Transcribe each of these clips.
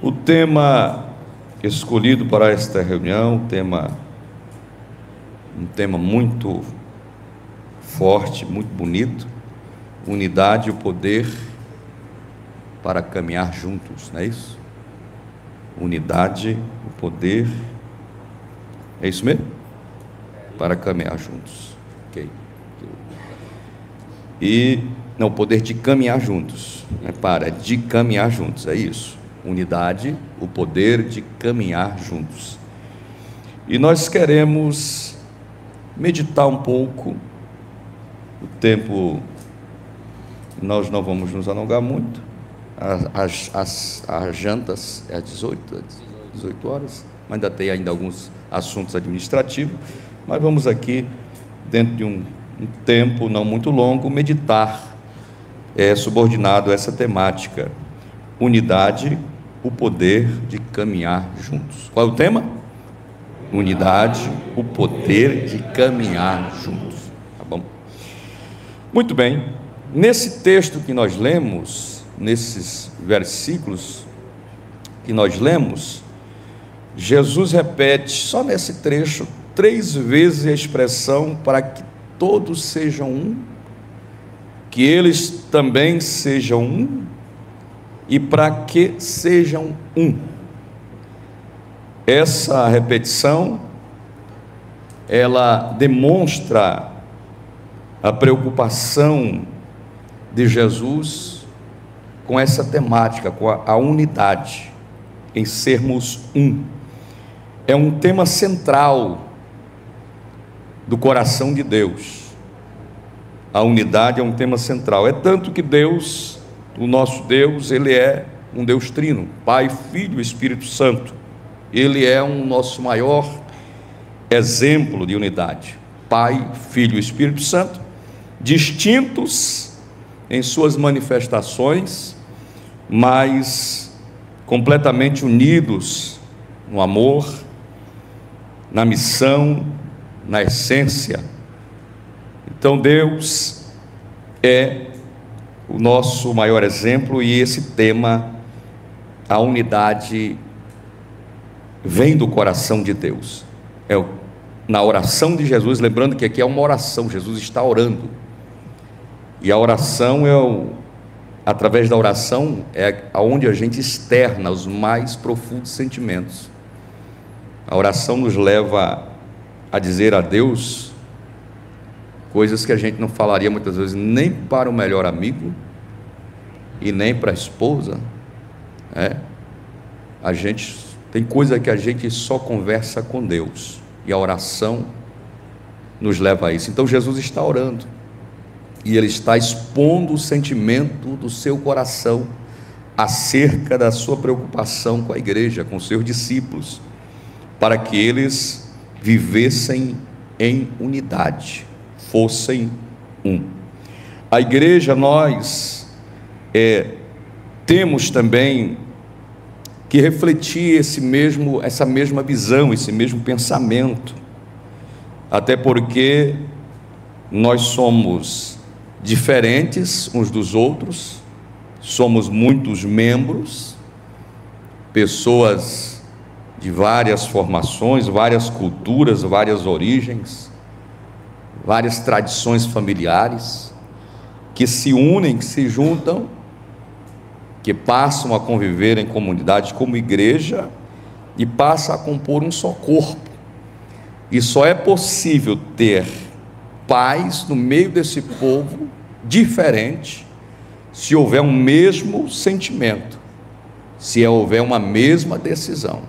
O tema escolhido para esta reunião, um tema muito forte, muito bonito: unidade e o poder para caminhar juntos, não é isso? Unidade, o poder, é isso mesmo? Para caminhar juntos, ok. E não, o poder de caminhar juntos, não é de caminhar juntos, é isso. Unidade, o poder de caminhar juntos. E nós queremos meditar um pouco. O tempo, nós não vamos nos alongar muito. As jantas é às 18 horas, mas ainda alguns assuntos administrativos. Mas vamos aqui, dentro de um tempo não muito longo, meditar subordinado a essa temática: unidade, o poder de caminhar juntos. Qual é o tema? Unidade, o poder de caminhar juntos. Tá bom? Muito bem. Nesse texto que nós lemos, nesses versículos que nós lemos, Jesus repete, só nesse trecho, 3 vezes a expressão para que todos sejam um, que eles também sejam um, e para que sejam um. Essa repetição, ela demonstra a preocupação de Jesus com essa temática, com a unidade, em sermos um. É um tema central do coração de Deus. A unidade é um tema central. É tanto que Deus, o nosso Deus, Ele é um Deus trino, Pai, Filho e Espírito Santo. Ele é um nosso maior exemplo de unidade. Pai, Filho e Espírito Santo, distintos em suas manifestações, mas completamente unidos no amor, na missão, na essência. Então Deus é o nosso maior exemplo, e esse tema, a unidade, vem do coração de Deus. Na oração de Jesus, lembrando que aqui é uma oração, Jesus está orando, e a oração através da oração é onde a gente externa os mais profundos sentimentos. A oração nos leva a dizer a Deus coisas que a gente não falaria muitas vezes nem para o melhor amigo e nem para a esposa. A gente tem coisa que a gente só conversa com Deus, e a oração nos leva a isso. Então Jesus está orando, e Ele está expondo o sentimento do seu coração acerca da sua preocupação com a igreja, com seus discípulos, para que eles vivessem em unidade, fossem um. A igreja, nós temos também que refletir essa mesma visão, esse mesmo pensamento, até porque nós somos diferentes uns dos outros, somos muitos membros, pessoas de várias formações, várias culturas, várias origens, várias tradições familiares, que se unem, que se juntam, que passam a conviver em comunidade como igreja e passam a compor um só corpo. E só é possível ter paz no meio desse povo diferente se houver um mesmo sentimento, se houver uma mesma decisão,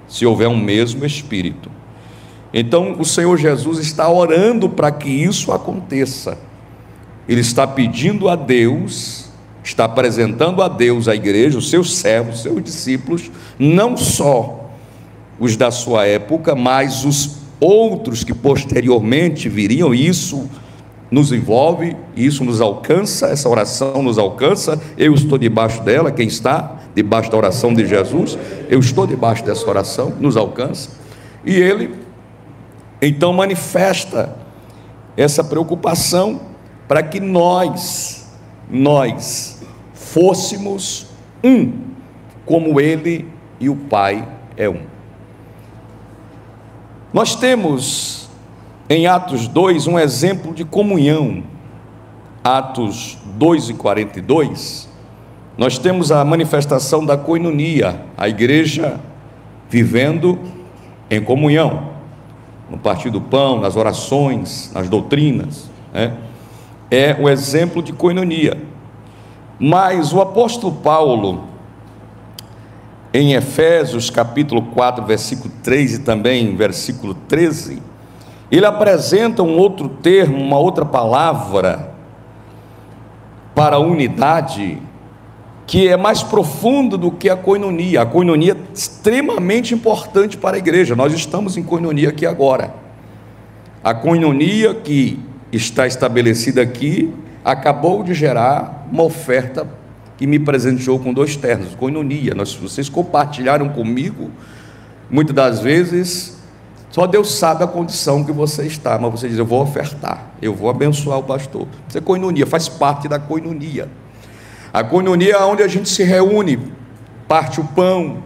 se houver um mesmo espírito. Então o Senhor Jesus está orando para que isso aconteça. Ele está pedindo a Deus, está apresentando a Deus a igreja, os seus servos, os seus discípulos, não só os da sua época, mas os outros que posteriormente viriam. E isso nos envolve, isso nos alcança, essa oração nos alcança. Eu estou debaixo dela, quem está debaixo da oração de Jesus, eu estou debaixo dessa oração, nos alcança. E Ele então manifesta essa preocupação para que nós fôssemos um, como Ele e o Pai é um. Nós temos em Atos 2 um exemplo de comunhão. Atos 2:42, nós temos a manifestação da koinonia, a igreja vivendo em comunhão, no partir do pão, nas orações, nas doutrinas, né? É o exemplo de koinonia. Mas o apóstolo Paulo, em Efésios capítulo 4, versículo 3 e também versículo 13, ele apresenta um outro termo, uma outra palavra para a unidade, que é mais profundo do que a koinonia. A koinonia é extremamente importante para a igreja. Nós estamos em koinonia aqui agora. A koinonia que está estabelecida aqui acabou de gerar uma oferta que me presenteou com 2 ternos, koinonia. Vocês compartilharam comigo, muitas das vezes, só Deus sabe a condição que você está, mas você diz: eu vou ofertar, eu vou abençoar o pastor. Isso é koinonia, faz parte da koinonia. A koinonia é onde a gente se reúne, parte o pão,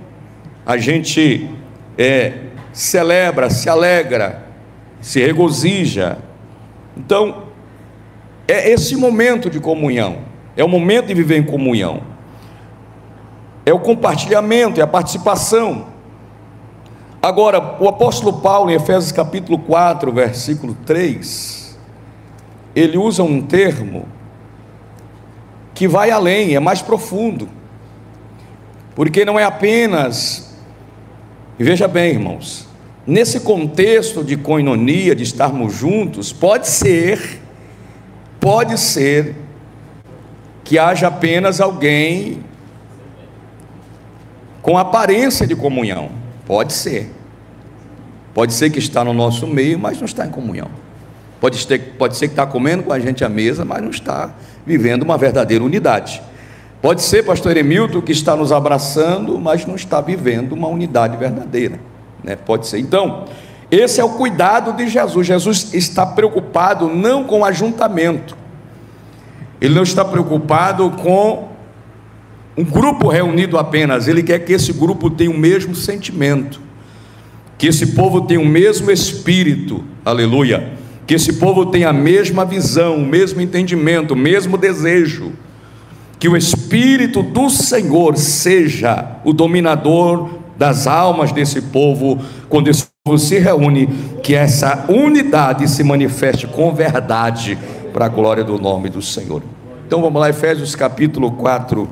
a gente celebra, se alegra, se regozija. Então, é esse momento de comunhão, é o momento de viver em comunhão, é o compartilhamento, é a participação. Agora, o apóstolo Paulo, em Efésios capítulo 4, versículo 3, ele usa um termo que vai além, é mais profundo, porque não é apenas, e veja bem, irmãos, nesse contexto de koinonia, de estarmos juntos, pode ser que haja apenas alguém com aparência de comunhão. Pode ser que está no nosso meio, mas não está em comunhão. Pode ser que está comendo com a gente à mesa, mas não está vivendo uma verdadeira unidade. Pode ser, pastor Emilton, que está nos abraçando, mas não está vivendo uma unidade verdadeira, né? Pode ser. Então, esse é o cuidado de Jesus. Jesus está preocupado não com o ajuntamento, ele não está preocupado com um grupo reunido apenas, ele quer que esse grupo tenha o mesmo sentimento, que esse povo tenha o mesmo espírito, aleluia, que esse povo tenha a mesma visão, o mesmo entendimento, o mesmo desejo, que o Espírito do Senhor seja o dominador das almas desse povo, quando esse povo se reúne, que essa unidade se manifeste com verdade, para a glória do nome do Senhor. Então vamos lá, Efésios capítulo 4,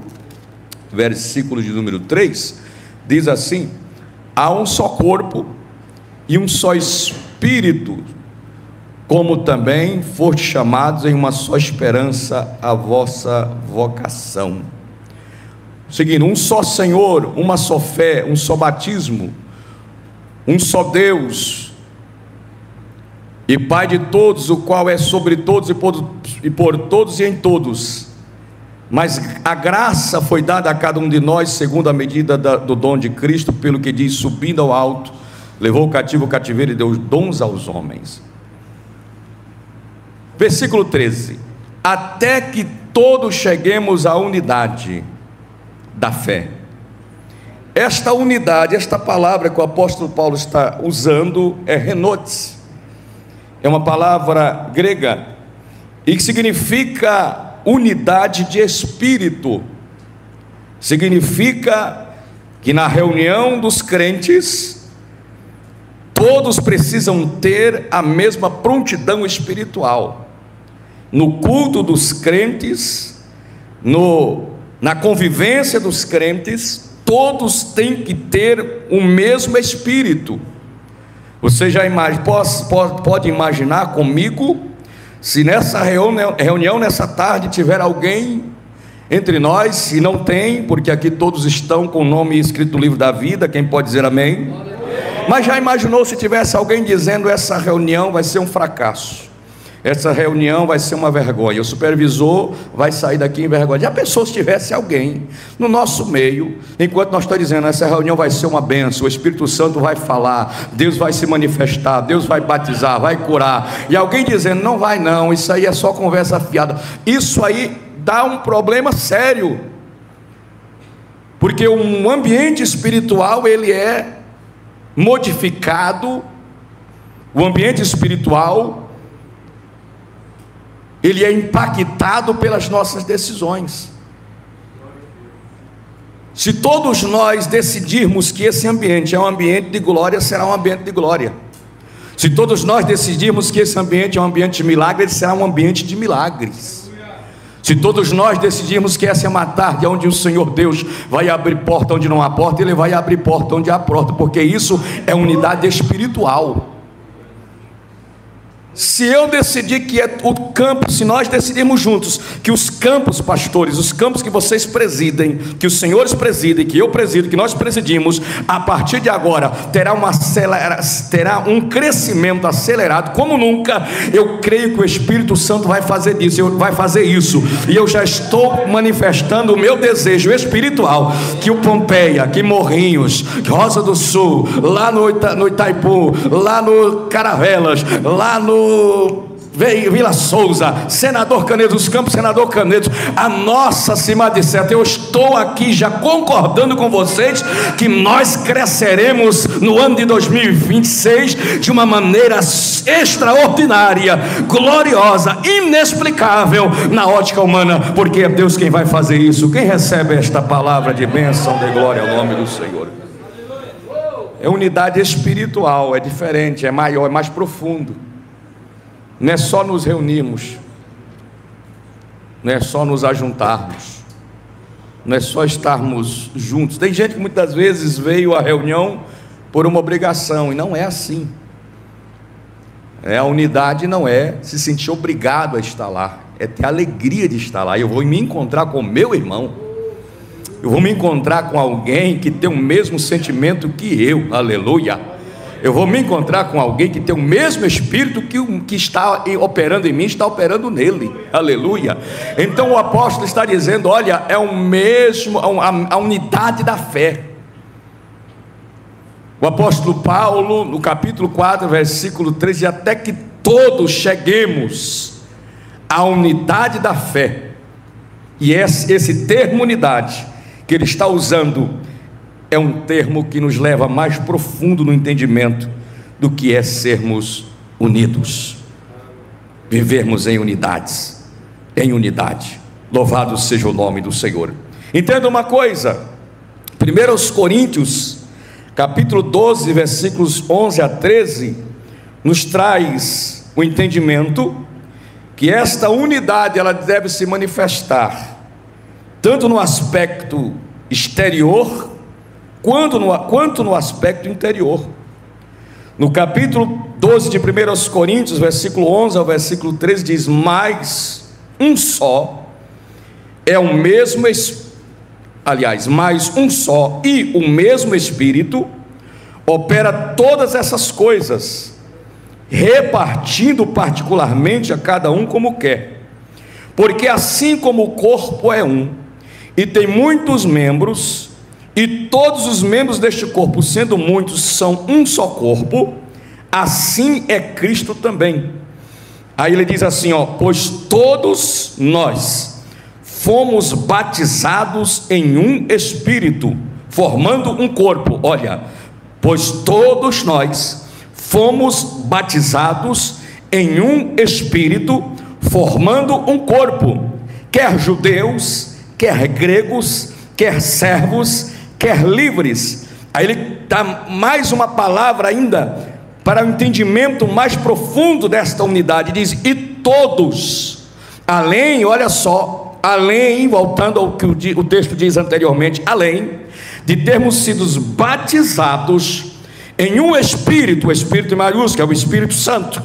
versículo de número 3, diz assim: há um só corpo e um só Espírito, como também foste chamados em uma só esperança a vossa vocação. Seguindo, um só Senhor, uma só fé, um só batismo, um só Deus e Pai de todos, o qual é sobre todos e por todos e em todos. Mas a graça foi dada a cada um de nós segundo a medida do dom de Cristo, pelo que diz: subindo ao alto, levou o cativo o cativeiro e deu dons aos homens. Versículo 13: até que todos cheguemos à unidade da fé. Esta unidade, esta palavra que o apóstolo Paulo está usando é renotes, é uma palavra grega e que significa unidade de espírito. Significa que na reunião dos crentes todos precisam ter a mesma prontidão espiritual. No culto dos crentes, na convivência dos crentes, todos têm que ter o mesmo espírito. Você já pode imaginar comigo, se nessa reunião, nessa tarde, tiver alguém entre nós, se não tem, porque aqui todos estão com o nome escrito no livro da vida, quem pode dizer amém? Mas já imaginou se tivesse alguém dizendo: essa reunião vai ser um fracasso, essa reunião vai ser uma vergonha, o supervisor vai sair daqui envergonhado? Já pensou se tivesse alguém no nosso meio, enquanto nós estamos dizendo: essa reunião vai ser uma bênção, o Espírito Santo vai falar, Deus vai se manifestar, Deus vai batizar, vai curar, e alguém dizendo: não vai não, isso aí é só conversa fiada? Isso aí dá um problema sério, Porque um ambiente espiritual, ele é modificado, o ambiente espiritual, ele é impactado pelas nossas decisões. Se todos nós decidirmos que esse ambiente é um ambiente de glória, será um ambiente de glória. Se todos nós decidirmos que esse ambiente é um ambiente de milagre, ele será um ambiente de milagres. Se todos nós decidirmos que essa é uma tarde onde o Senhor Deus vai abrir porta onde não há porta, Ele vai abrir porta onde há porta, porque isso é unidade espiritual. Se eu decidir que é o campo, se nós decidirmos juntos que os campos, pastores, os campos que vocês presidem, que os senhores presidem, que eu presido, que nós presidimos, a partir de agora terá um crescimento acelerado como nunca, eu creio que o Espírito Santo vai fazer isso, e eu já estou manifestando o meu desejo espiritual, que o Pompeia, que Morrinhos, que Rosa do Sul, lá no Itaipu, lá no Caravelas, lá no Vila Souza, Senador Canedo, os Campos Senador Canedo, a Nossa Senhora de Seta, eu estou aqui já concordando com vocês que nós cresceremos no ano de 2026 de uma maneira extraordinária, gloriosa, inexplicável na ótica humana, porque é Deus quem vai fazer isso. Quem recebe esta palavra de bênção, de glória ao nome do Senhor? É unidade espiritual, é diferente, é maior, é mais profundo. Não é só nos reunirmos, não é só nos ajuntarmos, não é só estarmos juntos. Tem gente que muitas vezes veio à reunião por uma obrigação, e não é assim. A unidade não é se sentir obrigado a estar lá, é ter alegria de estar lá. Eu vou me encontrar com meu irmão, eu vou me encontrar com alguém que tem o mesmo sentimento que eu, aleluia. Eu vou me encontrar com alguém que tem o mesmo Espírito que está operando em mim, está operando nele, aleluia. Então o apóstolo está dizendo, olha, é o mesmo, a unidade da fé. O apóstolo Paulo, no capítulo 4, versículo 13, até que todos cheguemos à unidade da fé. E esse termo unidade que ele está usando é um termo que nos leva mais profundo no entendimento do que é sermos unidos, vivermos em unidade. Louvado seja o nome do Senhor. Entenda uma coisa, 1 Coríntios capítulo 12, versículos 11 a 13, nos traz o entendimento que esta unidade ela deve se manifestar tanto no aspecto exterior quanto no aspecto interior. No capítulo 12 de 1 Coríntios, versículo 11 ao versículo 13, diz: mas um só é o mesmo mas um só e o mesmo Espírito opera todas essas coisas, repartindo particularmente a cada um como quer. Porque assim como o corpo é um e tem muitos membros, e todos os membros deste corpo, sendo muitos, são um só corpo, assim é Cristo também. Aí ele diz assim, pois todos nós fomos batizados em um Espírito, formando um corpo. Olha, pois todos nós fomos batizados em um Espírito, formando um corpo, quer judeus, quer gregos, quer servos, quer livres. Aí ele dá mais uma palavra ainda para o entendimento mais profundo desta unidade, diz: e todos, além, olha só, além, voltando ao que o texto diz anteriormente, além de termos sido batizados em um Espírito, o Espírito em maiúsculo, é o Espírito Santo.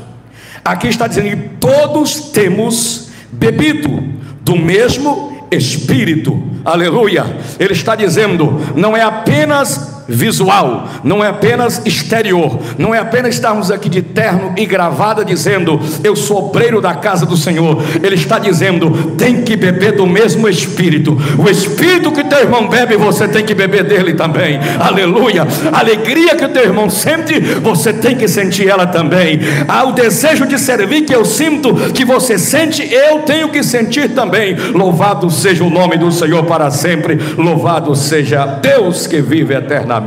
Aqui está dizendo que todos temos bebido do mesmo Espírito, aleluia. Ele está dizendo, não é apenas visual, não é apenas exterior, não é apenas estarmos aqui de terno e gravata dizendo eu sou obreiro da casa do Senhor. Ele está dizendo, tem que beber do mesmo Espírito. O Espírito que teu irmão bebe, você tem que beber dele também. Aleluia. A alegria que o teu irmão sente, você tem que sentir ela também. O desejo de servir que eu sinto, que você sente, eu tenho que sentir também. Louvado seja o nome do Senhor para sempre. Louvado seja Deus que vive eternamente.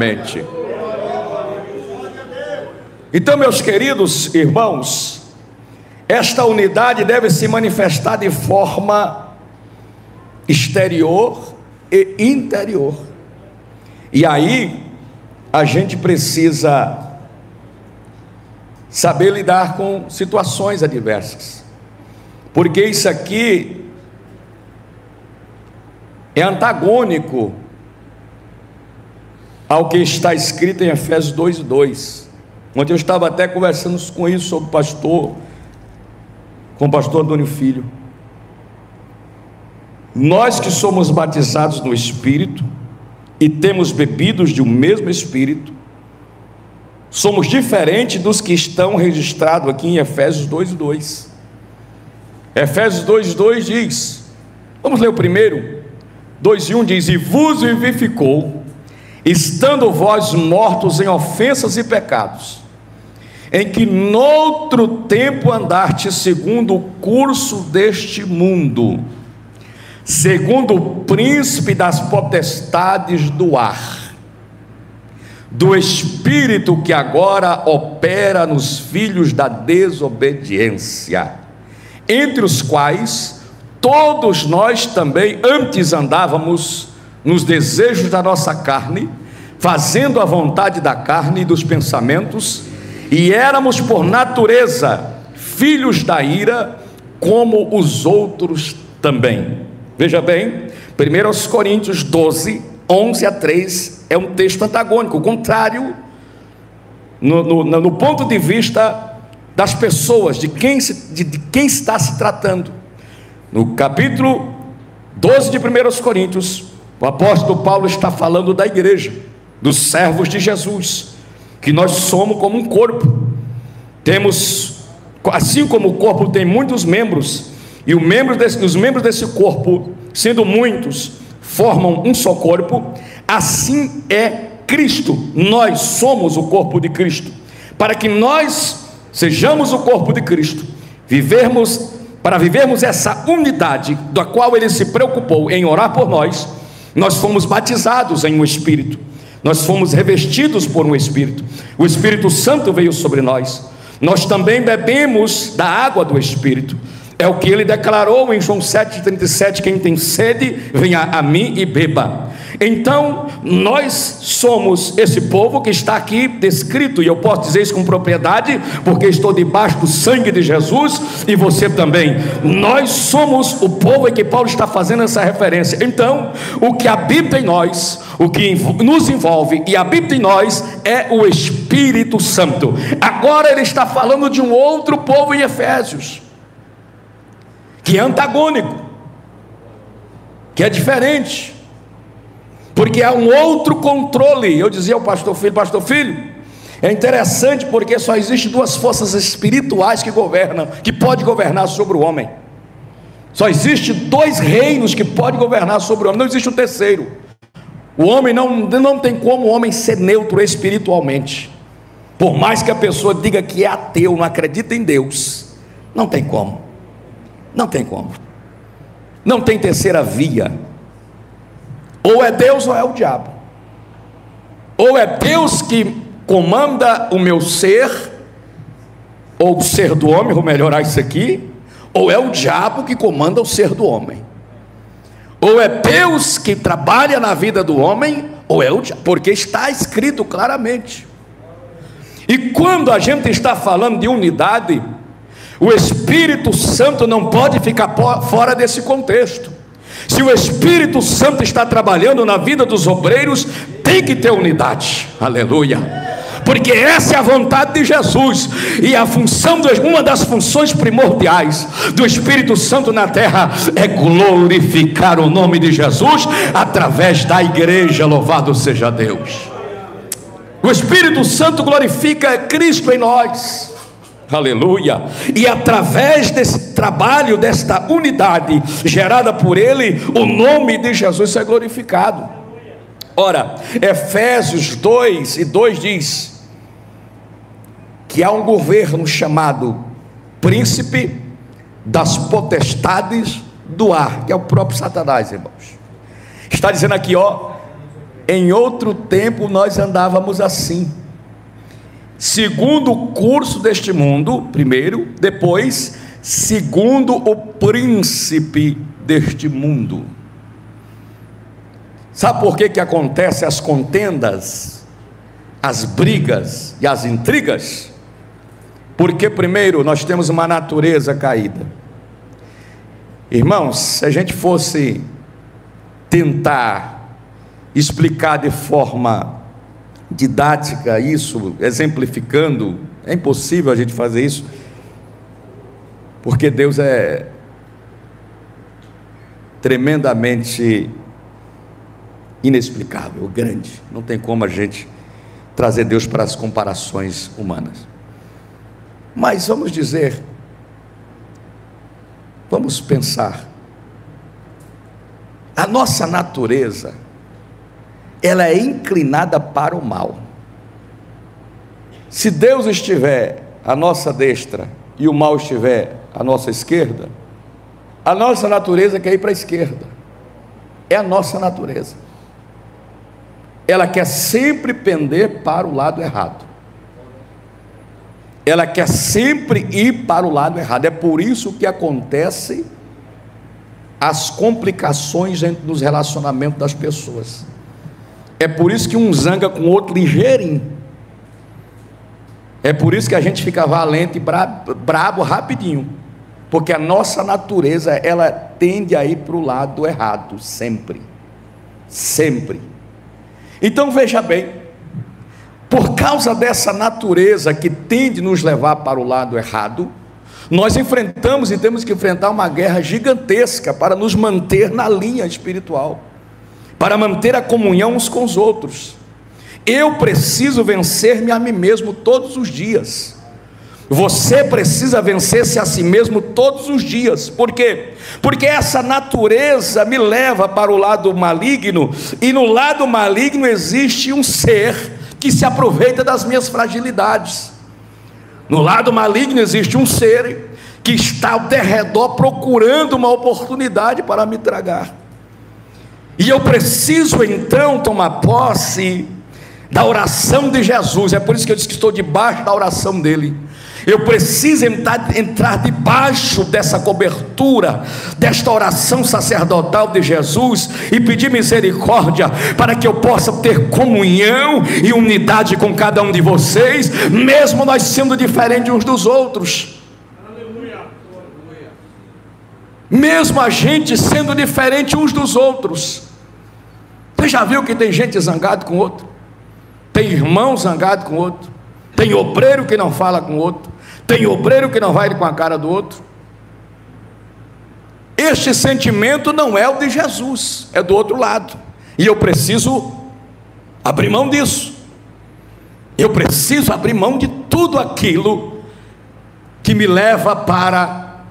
Então, meus queridos irmãos, esta unidade deve se manifestar de forma exterior e interior. E aí a gente precisa saber lidar com situações adversas, porque isso aqui é antagônico ao que está escrito em Efésios 2:2. Ontem eu estava até conversando com isso sobre com o pastor Antônio Filho. Nós que somos batizados no Espírito e temos bebidos de um mesmo Espírito, somos diferentes dos que estão registrados aqui em Efésios 2:2. Efésios 2:2 diz, vamos ler o primeiro, 2:1 diz, e vos vivificou, estando vós mortos em ofensas e pecados, em que noutro tempo andaste segundo o curso deste mundo, segundo o príncipe das potestades do ar, do espírito que agora opera nos filhos da desobediência, entre os quais todos nós também antes andávamos nos desejos da nossa carne, fazendo a vontade da carne e dos pensamentos, e éramos por natureza filhos da ira, como os outros também. Veja bem, 1 Coríntios 12, 11-3 é um texto antagônico, contrário no ponto de vista das pessoas, de quem está se tratando. No capítulo 12 de 1 Coríntios, o apóstolo Paulo está falando da igreja, dos servos de Jesus, que nós somos como um corpo, temos, assim como o corpo tem muitos membros, e os membros desse corpo, sendo muitos, formam um só corpo, assim é Cristo. Nós somos o corpo de Cristo. Para que nós sejamos o corpo de Cristo, para vivermos essa unidade da qual Ele se preocupou em orar por nós, nós fomos batizados em um Espírito, nós fomos revestidos por um Espírito, o Espírito Santo veio sobre nós, nós também bebemos da água do Espírito. É o que ele declarou em João 7,37, quem tem sede, venha a mim e beba. Então, nós somos esse povo que está aqui descrito, e eu posso dizer isso com propriedade, porque estou debaixo do sangue de Jesus, e você também. Nós somos o povo em que Paulo está fazendo essa referência. Então, o que habita em nós, o que nos envolve e habita em nós, é o Espírito Santo. Agora ele está falando de um outro povo em Efésios, que é antagônico, que é diferente, porque há um outro controle. Eu dizia ao pastor Filho, é interessante porque só existem duas forças espirituais que podem governar sobre o homem. Só existem dois reinos que podem governar sobre o homem, não existe um terceiro. O homem não tem como o homem ser neutro espiritualmente, por mais que a pessoa diga que é ateu, não acredita em Deus, não tem como. Não tem como, não tem terceira via, ou é Deus ou é o diabo, ou é Deus que comanda o meu ser, ou o ser do homem, vou melhorar isso aqui, ou é o diabo que comanda o ser do homem, ou é Deus que trabalha na vida do homem, ou é o diabo, porque está escrito claramente. E quando a gente está falando de unidade, o Espírito Santo não pode ficar fora desse contexto. Se o Espírito Santo está trabalhando na vida dos obreiros, tem que ter unidade, aleluia, porque essa é a vontade de Jesus, e a função, uma das funções primordiais do Espírito Santo na terra, é glorificar o nome de Jesus, através da igreja, louvado seja Deus. O Espírito Santo glorifica Cristo em nós. Aleluia. E através desse trabalho, desta unidade gerada por Ele, o nome de Jesus é glorificado. Ora, Efésios 2:2 diz que há um governo chamado príncipe das potestades do ar, que é o próprio Satanás, irmãos. Está dizendo aqui, em outro tempo nós andávamos assim, segundo o curso deste mundo, primeiro, depois, segundo o príncipe deste mundo. Sabe por que acontecem as contendas, as brigas e as intrigas? Porque primeiro nós temos uma natureza caída. Irmãos, se a gente fosse tentar explicar de forma didática isso, exemplificando, é impossível a gente fazer isso, porque Deus é tremendamente inexplicável, grande, não tem como a gente trazer Deus para as comparações humanas. Mas vamos dizer, vamos pensar, a nossa natureza, ela é inclinada para o mal. Se Deus estiver à nossa destra e o mal estiver à nossa esquerda, a nossa natureza quer ir para a esquerda. É a nossa natureza. Ela quer sempre pender para o lado errado. Ela quer sempre ir para o lado errado. É por isso que acontece as complicações nos relacionamentos das pessoas. É por isso que um zanga com o outro ligeirinho. É por isso que a gente fica valente e brabo rapidinho. Porque a nossa natureza, ela tende a ir para o lado errado, sempre. Sempre. Então veja bem, por causa dessa natureza que tende a nos levar para o lado errado, nós enfrentamos e temos que enfrentar uma guerra gigantesca para nos manter na linha espiritual, para manter a comunhão uns com os outros. Eu preciso vencer-me a mim mesmo todos os dias. Você precisa vencer-se a si mesmo todos os dias. Por quê? Porque essa natureza me leva para o lado maligno, e no lado maligno existe um ser que se aproveita das minhas fragilidades. No lado maligno existe um ser que está ao derredor procurando uma oportunidade para me tragar. E eu preciso então tomar posse da oração de Jesus. É por isso que eu disse que estou debaixo da oração dele. Eu preciso entrar debaixo dessa cobertura, desta oração sacerdotal de Jesus, e pedir misericórdia, para que eu possa ter comunhão e unidade com cada um de vocês, mesmo nós sendo diferentes uns dos outros. Mesmo a gente sendo diferente uns dos outros. Você já viu que tem gente zangado com o outro? Tem irmão zangado com o outro? Tem obreiro que não fala com o outro? Tem obreiro que não vai com a cara do outro? Este sentimento não é o de Jesus, é do outro lado. E eu preciso abrir mão disso. Eu preciso abrir mão de tudo aquilo que me leva para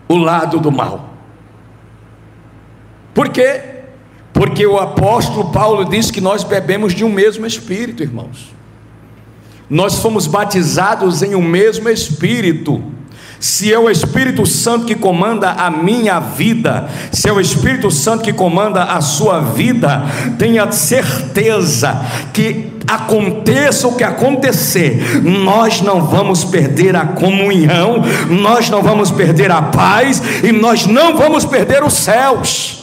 o lado do mal. Por quê? Porque o apóstolo Paulo diz que nós bebemos de um mesmo Espírito, irmãos. Nós fomos batizados em um mesmo Espírito. Se é o Espírito Santo que comanda a minha vida, se é o Espírito Santo que comanda a sua vida, tenha certeza que aconteça o que acontecer, nós não vamos perder a comunhão, nós não vamos perder a paz, e nós não vamos perder os céus.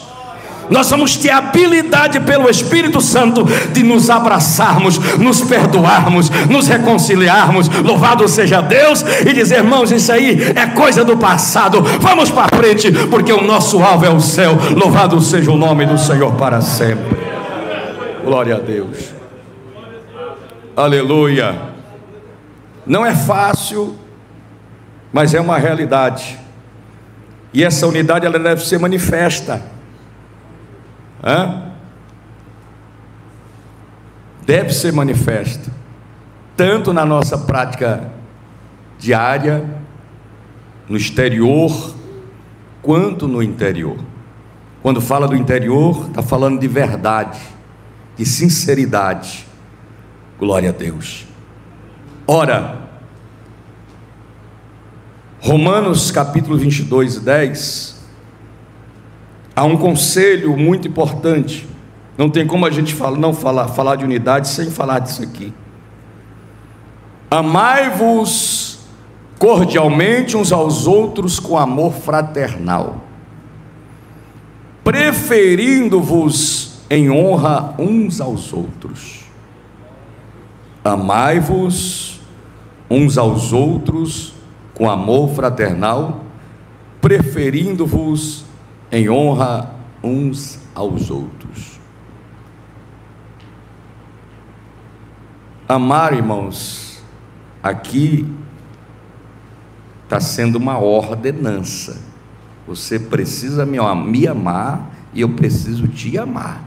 Nós vamos ter habilidade pelo Espírito Santo de nos abraçarmos, nos perdoarmos, nos reconciliarmos. Louvado seja Deus, e dizer: irmãos, isso aí é coisa do passado, vamos para frente, porque o nosso alvo é o céu. Louvado seja o nome do Senhor para sempre. Glória a Deus. Aleluia. Não é fácil, mas é uma realidade, e essa unidade ela deve ser manifesta. deve ser manifesta, tanto na nossa prática diária, no exterior, quanto no interior. Quando fala do interior, está falando de verdade, de sinceridade. Glória a Deus. Ora, Romanos capítulo 22, 10, há um conselho muito importante. Não tem como a gente falar de unidade sem falar disso aqui. Amai-vos cordialmente uns aos outros com amor fraternal, preferindo-vos em honra uns aos outros. Amai-vos uns aos outros com amor fraternal, preferindo-vos em honra uns aos outros. Amar, irmãos, aqui está sendo uma ordenança. Você precisa me amar e eu preciso te amar.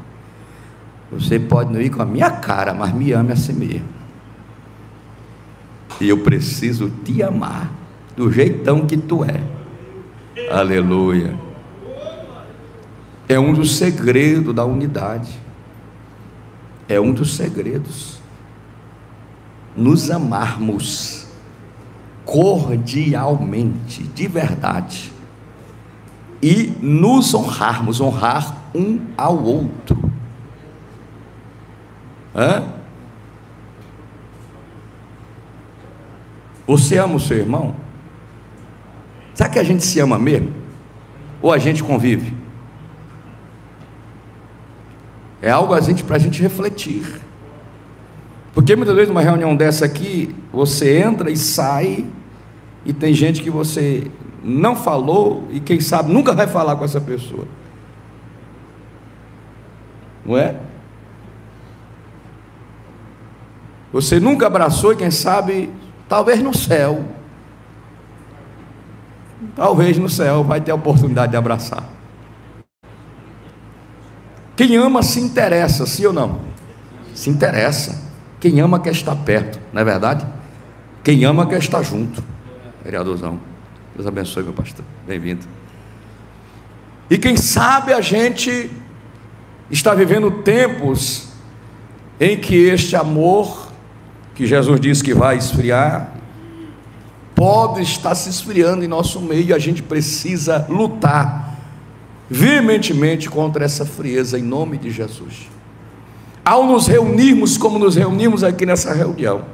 Você pode não ir com a minha cara, mas me ame a si mesmo. E eu preciso te amar do jeitão que tu é. Aleluia. É um dos segredos da unidade. É um dos segredos. Nos amarmos cordialmente, de verdade, e nos honrarmos, honrar um ao outro. Você ama o seu irmão? Será que a gente se ama mesmo? Ou a gente convive? É algo para a gente refletir. Porque muitas vezes numa reunião dessa aqui, você entra e sai, e tem gente que você não falou, e quem sabe nunca vai falar com essa pessoa. Não é? Você nunca abraçou, e quem sabe, talvez no céu vai ter a oportunidade de abraçar. Quem ama se interessa, sim ou não? Se interessa. Quem ama quer estar perto, não é verdade? Quem ama quer estar junto. Vereadorzão, Deus abençoe, meu pastor, bem-vindo. E quem sabe a gente está vivendo tempos em que este amor, que Jesus disse que vai esfriar, pode estar se esfriando em nosso meio, e a gente precisa lutar veementemente contra essa frieza, em nome de Jesus. Ao nos reunirmos como nos reunimos aqui nessa reunião,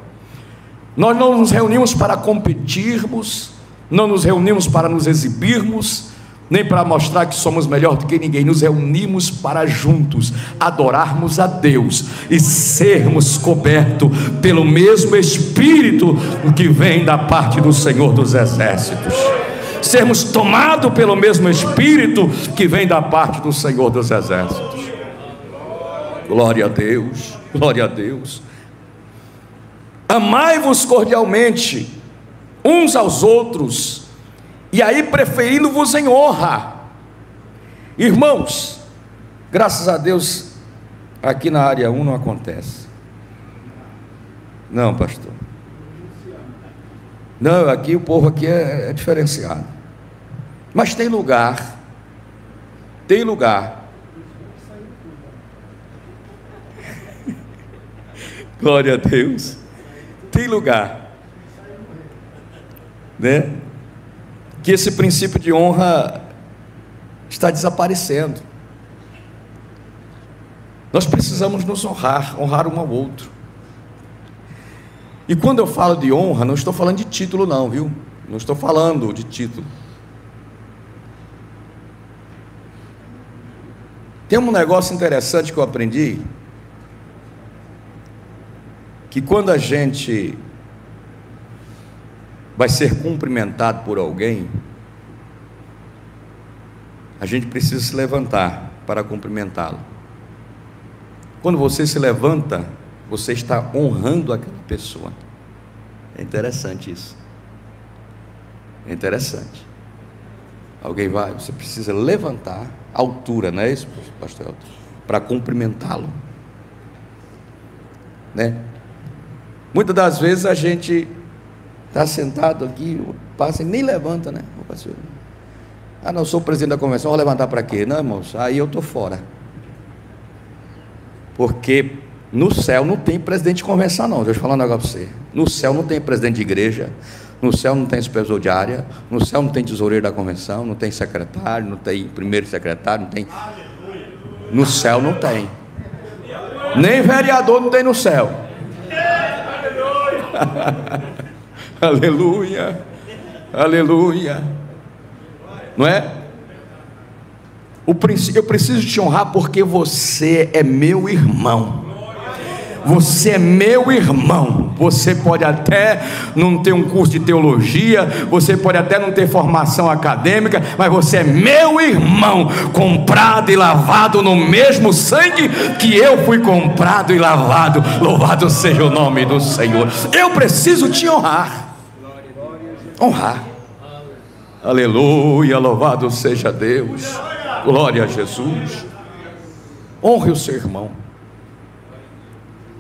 nós não nos reunimos para competirmos, não nos reunimos para nos exibirmos, nem para mostrar que somos melhor do que ninguém. Nos reunimos para juntos adorarmos a Deus e sermos cobertos pelo mesmo Espírito que vem da parte do Senhor dos Exércitos, sermos tomados pelo mesmo Espírito que vem da parte do Senhor dos Exércitos. Glória a Deus, glória a Deus. Amai-vos cordialmente uns aos outros, e aí preferindo-vos em honra. Irmãos, graças a Deus, aqui na área 1 não acontece. Não, pastor. Não, aqui o povo aqui é diferenciado. Mas tem lugar. Tem lugar. Glória a Deus. Tem lugar, né? Que esse princípio de honra está desaparecendo. Nós precisamos nos honrar um ao outro. E quando eu falo de honra, não estou falando de título não, viu? Não estou falando de título. Tem um negócio interessante que eu aprendi, que quando a gente vai ser cumprimentado por alguém, a gente precisa se levantar para cumprimentá-lo. Quando você se levanta, você está honrando aquela pessoa. É interessante isso. É interessante. Alguém vai, você precisa levantar a altura, não é isso, pastor Elton? Para cumprimentá-lo. né? Muitas das vezes a gente está sentado aqui, passa e nem levanta, né? Ah, não, eu sou o presidente da convenção, vou levantar para quê? Não, irmãos, aí eu estou fora. Porque no céu não tem presidente de convenção, não. Deixa eu falar um negócio para você. No céu não tem presidente de igreja, no céu não tem supervisor de área, no céu não tem tesoureiro da convenção, não tem secretário, não tem primeiro secretário, não tem. No céu não tem. Nem vereador não tem no céu. Aleluia, aleluia. Não é? Eu preciso te honrar porque você é meu irmão. Você é meu irmão. Você pode até não ter um curso de teologia, você pode até não ter formação acadêmica, mas você é meu irmão, comprado e lavado no mesmo sangue que eu fui comprado e lavado. Louvado seja o nome do Senhor. Eu preciso te honrar. Honrar. Aleluia, louvado seja Deus. Glória a Jesus. Honre o seu irmão.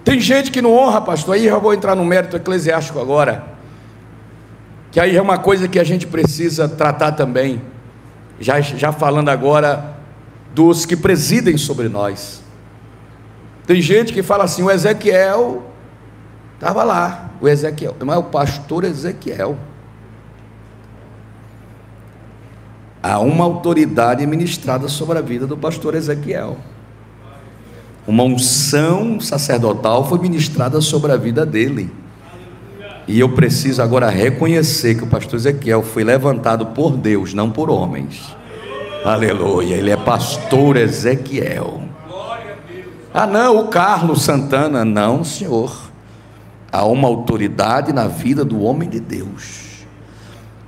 Tem gente que não honra, pastor. Aí eu vou entrar no mérito eclesiástico agora, que aí é uma coisa que a gente precisa tratar também, já falando agora dos que presidem sobre nós. Tem gente que fala assim: o Ezequiel estava lá, o Ezequiel, mas é o pastor Ezequiel. Há uma autoridade ministrada sobre a vida do pastor Ezequiel. Uma unção sacerdotal foi ministrada sobre a vida dele. E eu preciso agora reconhecer que o pastor Ezequiel foi levantado por Deus, não por homens. Aleluia, ele é pastor Ezequiel. Ah não, o Carlos Santana, não senhor. Há uma autoridade na vida do homem de Deus.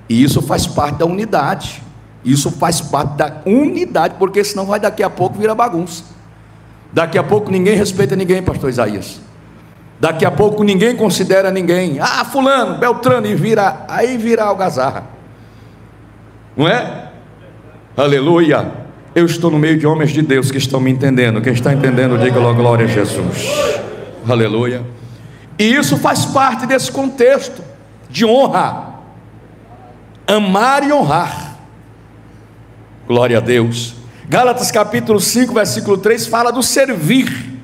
E isso faz parte da unidade. Isso faz parte da unidade, porque senão vai daqui a pouco virar bagunça. Daqui a pouco ninguém respeita ninguém, pastor Isaías. Daqui a pouco ninguém considera ninguém. Ah, fulano, beltrano, e vira, aí vira algazarra. Não é? Aleluia. Eu estou no meio de homens de Deus que estão me entendendo. Quem está entendendo, diga logo glória a Jesus. Aleluia. E isso faz parte desse contexto de honra. Amar e honrar. Glória a Deus. Gálatas capítulo 5, versículo 3 fala do servir.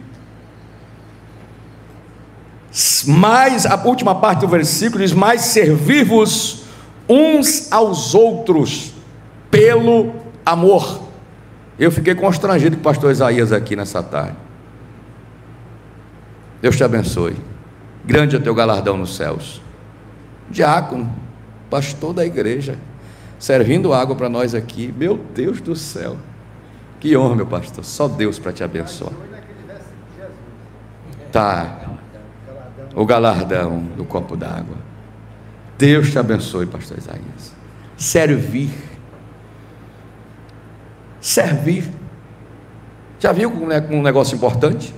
Mas a última parte do versículo diz: mas servir-vos uns aos outros pelo amor. Eu fiquei constrangido com o pastor Isaías aqui nessa tarde. Deus te abençoe. Grande é o teu galardão nos céus. Diácono, pastor da igreja, servindo água para nós aqui. Meu Deus do céu. Que honra, meu pastor. Só Deus para te abençoar. Tá. O galardão do copo d'água. Deus te abençoe, pastor Isaías. Servir. Servir. Já viu como é um negócio importante?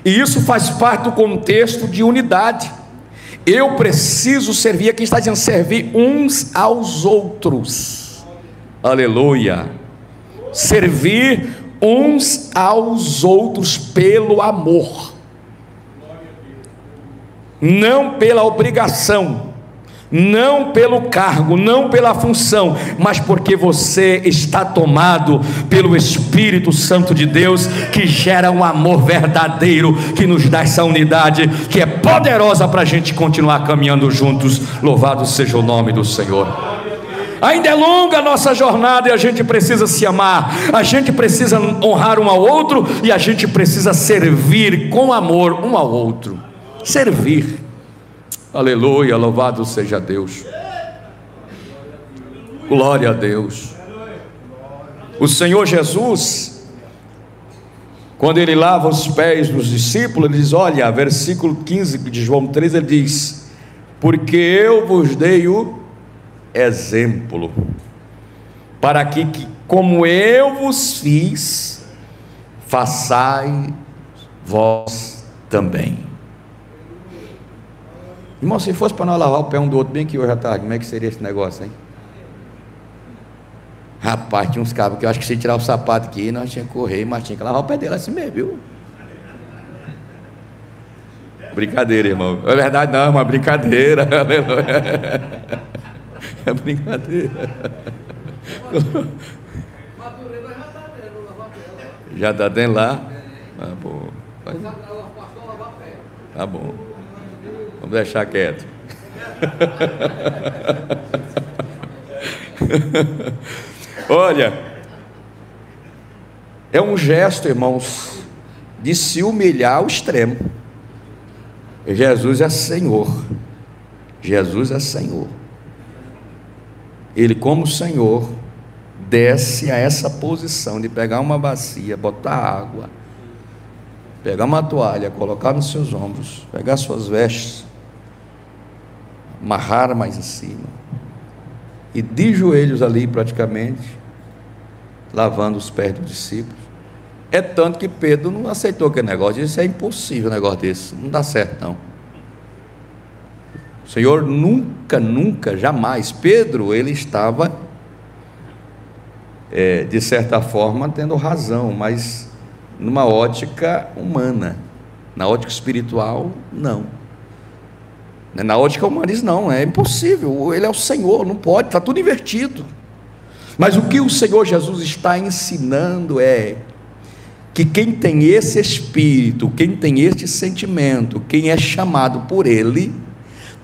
E isso faz parte do contexto de unidade. Eu preciso servir. Aqui está dizendo servir uns aos outros. Aleluia. Servir uns aos outros pelo amor, não pela obrigação, não pelo cargo, não pela função, mas porque você está tomado pelo Espírito Santo de Deus, que gera um amor verdadeiro, que nos dá essa unidade, que é poderosa para a gente continuar caminhando juntos. Louvado seja o nome do Senhor. Ainda é longa a nossa jornada e a gente precisa se amar, a gente precisa honrar um ao outro e a gente precisa servir com amor um ao outro. Servir. Aleluia, louvado seja Deus. Glória a Deus. O Senhor Jesus, quando ele lava os pés dos discípulos, ele diz, olha, versículo 15 de João 3, ele diz: porque eu vos dei o exemplo, para que como eu vos fiz, façai vós também. Irmão, se fosse para nós lavar o pé um do outro bem aqui hoje à tarde, como é que seria esse negócio, hein? Rapaz, tinha uns cabos que eu acho que se tirar o sapato aqui, nós tinha que correr, mas tinha que lavar o pé dele assim mesmo, viu? Brincadeira, irmão. É verdade, não, é uma brincadeira. É brincadeira. Já está tendo lá? Ah, bom. Tá bom. Vamos deixar quieto. Olha, é um gesto, irmãos, de se humilhar ao extremo. Jesus é Senhor. Jesus é Senhor. Ele, como Senhor, desce a essa posição de pegar uma bacia, botar água, pegar uma toalha, colocar nos seus ombros, pegar suas vestes, amarrar mais em cima, e de joelhos ali praticamente, lavando os pés dos discípulos. É tanto que Pedro não aceitou aquele negócio, disse: é impossível um negócio desse, não dá certo não. O Senhor nunca, jamais. Pedro, ele estava, de certa forma, tendo razão, mas numa ótica humana. Na ótica espiritual, não. Na ótica humana, diz: não, é impossível, ele é o Senhor, não pode, está tudo invertido. Mas o que o Senhor Jesus está ensinando é que quem tem esse espírito, quem tem este sentimento, quem é chamado por Ele,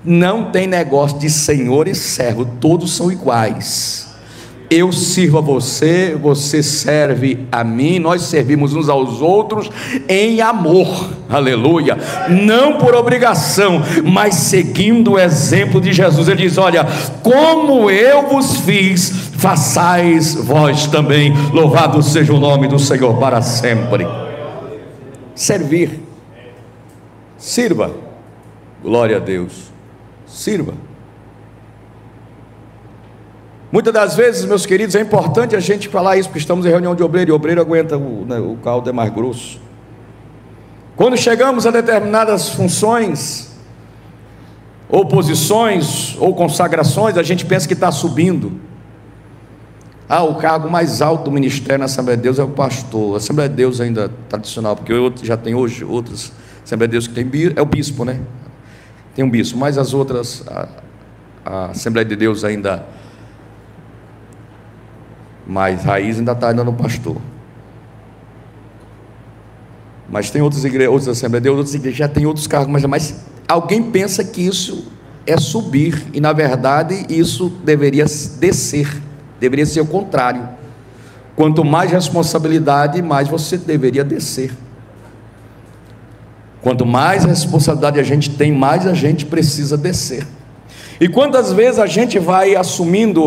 não tem negócio de senhor e servo, todos são iguais. Eu sirvo a você, você serve a mim, nós servimos uns aos outros em amor, aleluia, não por obrigação, mas seguindo o exemplo de Jesus. Ele diz: olha, como eu vos fiz, façais vós também, louvado seja o nome do Senhor para sempre. Servir, sirva, glória a Deus, sirva. Muitas das vezes, meus queridos, é importante a gente falar isso, porque estamos em reunião de obreiro, e o obreiro aguenta, o caldo é mais grosso. Quando chegamos a determinadas funções, ou posições, ou consagrações, a gente pensa que está subindo. O cargo mais alto do ministério na Assembleia de Deus é o pastor. A Assembleia de Deus ainda tradicional, porque já tem hoje outras Assembleia de Deus que tem, é o bispo, né? Tem um bispo, mas as outras, a Assembleia de Deus ainda mais raiz, ainda está no pastor. Mas tem outras igrejas, outras Assembleias de Deus, outras igrejas já tem outros cargos, mas alguém pensa que isso é subir, e na verdade isso deveria descer, deveria ser o contrário. Quanto mais responsabilidade, mais você deveria descer. Quanto mais responsabilidade a gente tem, mais a gente precisa descer. E quantas vezes a gente vai assumindo,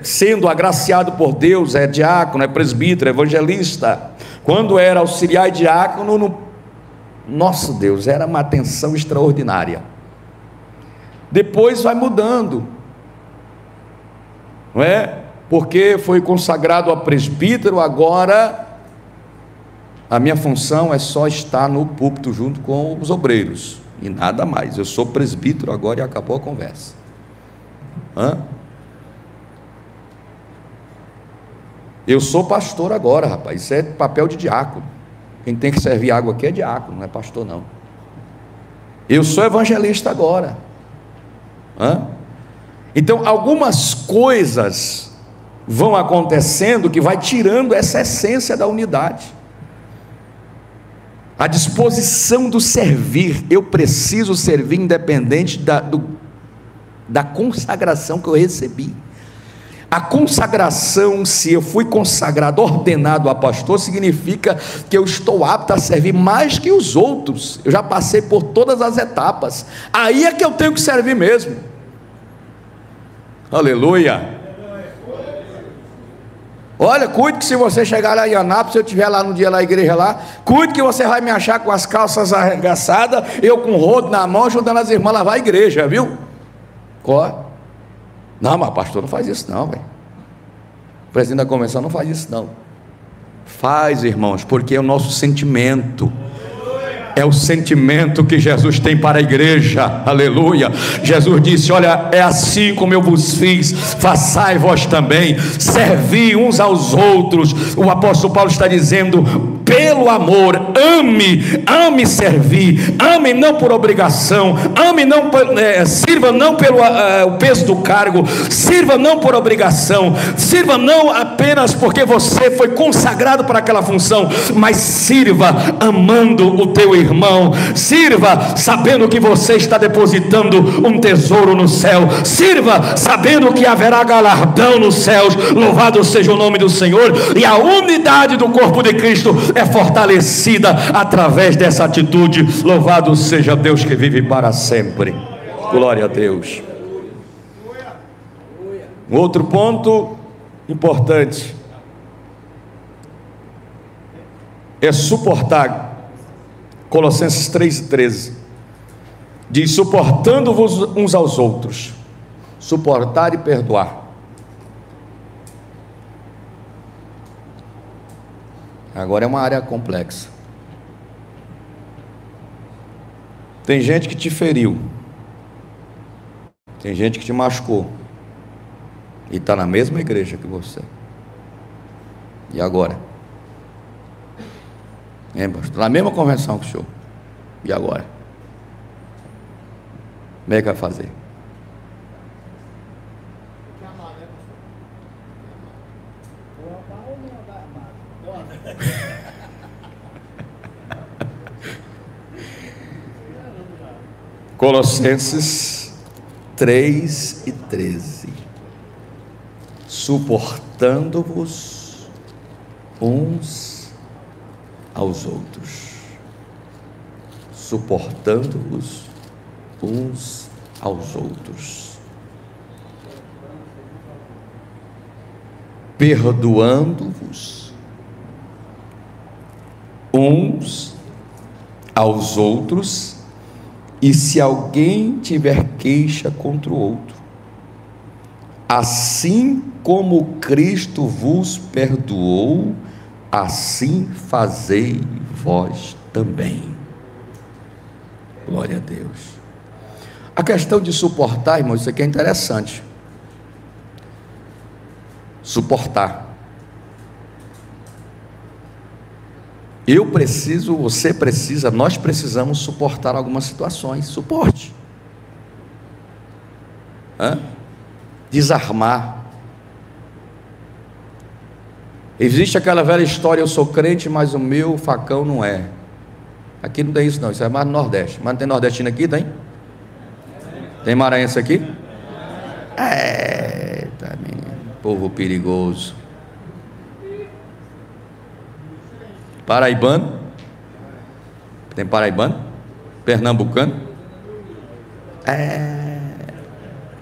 sendo agraciado por Deus, é diácono, é presbítero, é evangelista. Quando era auxiliar e diácono, nosso Deus, era uma atenção extraordinária. Depois vai mudando, não é? Porque foi consagrado a presbítero, agora a minha função é só estar no púlpito junto com os obreiros, e nada mais. Eu sou presbítero agora e acabou a conversa. Eu sou pastor agora, rapaz. Isso é papel de diácono. Quem tem que servir água aqui é diácono, não é pastor não. Eu sou evangelista agora. Então algumas coisas vão acontecendo que vai tirando essa essência da unidade. A disposição do servir. Eu preciso servir independente da consagração que eu recebi. A consagração, se eu fui consagrado, ordenado a pastor, significa que eu estou apto a servir mais que os outros. Eu já passei por todas as etapas. Aí é que eu tenho que servir mesmo. Aleluia. Olha, cuide que se você chegar lá em Anápolis, se eu estiver lá no dia na igreja lá, cuide que você vai me achar com as calças arregaçadas, eu com o rodo na mão, ajudando as irmãs a lavar a igreja, viu? Não, mas pastor, não faz isso não, velho. O presidente da convenção não faz isso não. Faz, irmãos, porque é o nosso sentimento. É o sentimento que Jesus tem para a igreja, aleluia. Jesus disse: olha, é assim como eu vos fiz, façai vós também, servi uns aos outros. O apóstolo Paulo está dizendo: pelo amor. Ame servir, ame não por obrigação, sirva não pelo o peso do cargo, sirva não por obrigação, sirva não apenas porque você foi consagrado para aquela função, mas sirva amando o teu irmão, sirva sabendo que você está depositando um tesouro no céu, sirva sabendo que haverá galardão nos céus. Louvado seja o nome do Senhor. E a unidade do corpo de Cristo é fortalecida através dessa atitude. Louvado seja Deus que vive para sempre. Glória a Deus. Um outro ponto importante é suportar. Colossenses 3:13 diz: suportando-vos uns aos outros. Suportar e perdoar. Agora é uma área complexa. Tem gente que te feriu, tem gente que te machucou, e está na mesma igreja que você. E agora? Pastor? Na mesma convenção que o senhor. E agora? Como é que vai fazer? Colossenses 3:13. Suportando-vos uns aos outros. Suportando-vos uns aos outros. Perdoando-vos uns aos outros, e se alguém tiver queixa contra o outro, assim como Cristo vos perdoou, assim fazei vós também. Glória a Deus. A questão de suportar, irmãos, isso aqui é interessante. Suportar. Eu preciso, você precisa, nós precisamos suportar algumas situações. Suporte. Desarmar. Existe aquela velha história: eu sou crente, mas o meu facão não é. Aqui não tem isso não, isso é mais no Nordeste. Mas não tem nordestino aqui, tem? Tem maranhense aqui? Eita, povo perigoso. Paraibano? Tem paraibano? Pernambucano?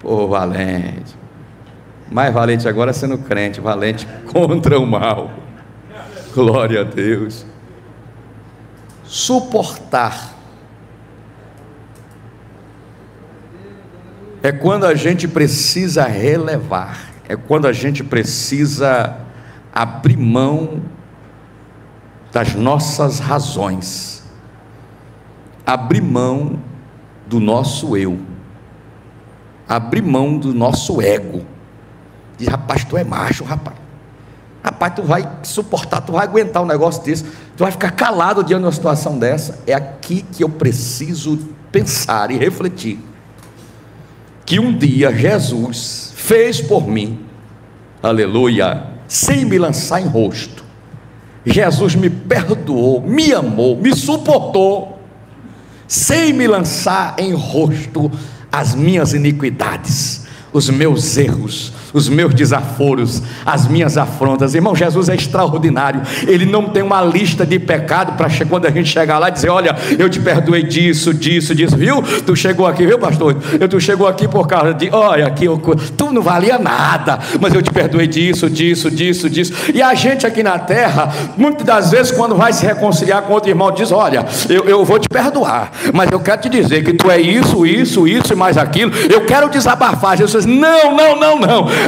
Povo valente. Mais valente agora sendo crente, valente contra o mal. Glória a Deus. Suportar é quando a gente precisa relevar, é quando a gente precisa abrir mão das nossas razões, abrir mão do nosso eu, abrir mão do nosso ego. Diz: rapaz, tu é macho, rapaz, tu vai suportar, tu vai aguentar um negócio desse, tu vai ficar calado diante de uma situação dessa. É aqui que eu preciso pensar e refletir, que um dia Jesus fez por mim, aleluia, sem me lançar em rosto. Jesus me perdoou, me amou, me suportou, sem me lançar em rosto as minhas iniquidades, os meus erros, os meus desaforos, as minhas afrontas. Irmão, Jesus é extraordinário. Ele não tem uma lista de pecado para quando a gente chegar lá e dizer: olha, eu te perdoei disso, viu? Tu chegou aqui, viu, pastor? Tu chegou aqui por causa de, olha, aqui tu não valia nada, mas eu te perdoei disso. E a gente aqui na terra, muitas das vezes, quando vai se reconciliar com outro irmão, diz: olha, eu vou te perdoar, mas eu quero te dizer que tu é isso e mais aquilo. Eu quero desabafar. Jesus diz: não.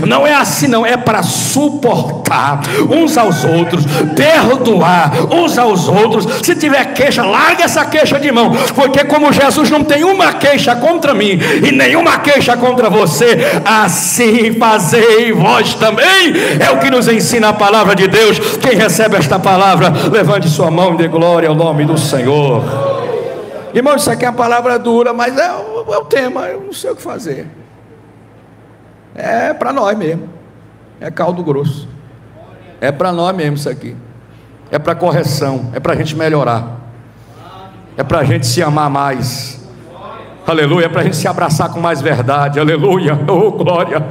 Não é assim não, é para suportar uns aos outros, perdoar uns aos outros. Se tiver queixa, larga essa queixa de mão, porque como Jesus não tem uma queixa contra mim e nenhuma queixa contra você, assim fazei vós também. É o que nos ensina a palavra de Deus. Quem recebe esta palavra, levante sua mão e dê glória ao nome do Senhor. Irmão, isso aqui é uma palavra dura, mas é o tema, eu não sei o que fazer. É para nós mesmo, é caldo grosso, é para nós mesmo isso aqui, é para correção, é para a gente melhorar, é para a gente se amar mais, aleluia, é para a gente se abraçar com mais verdade, aleluia, oh glória.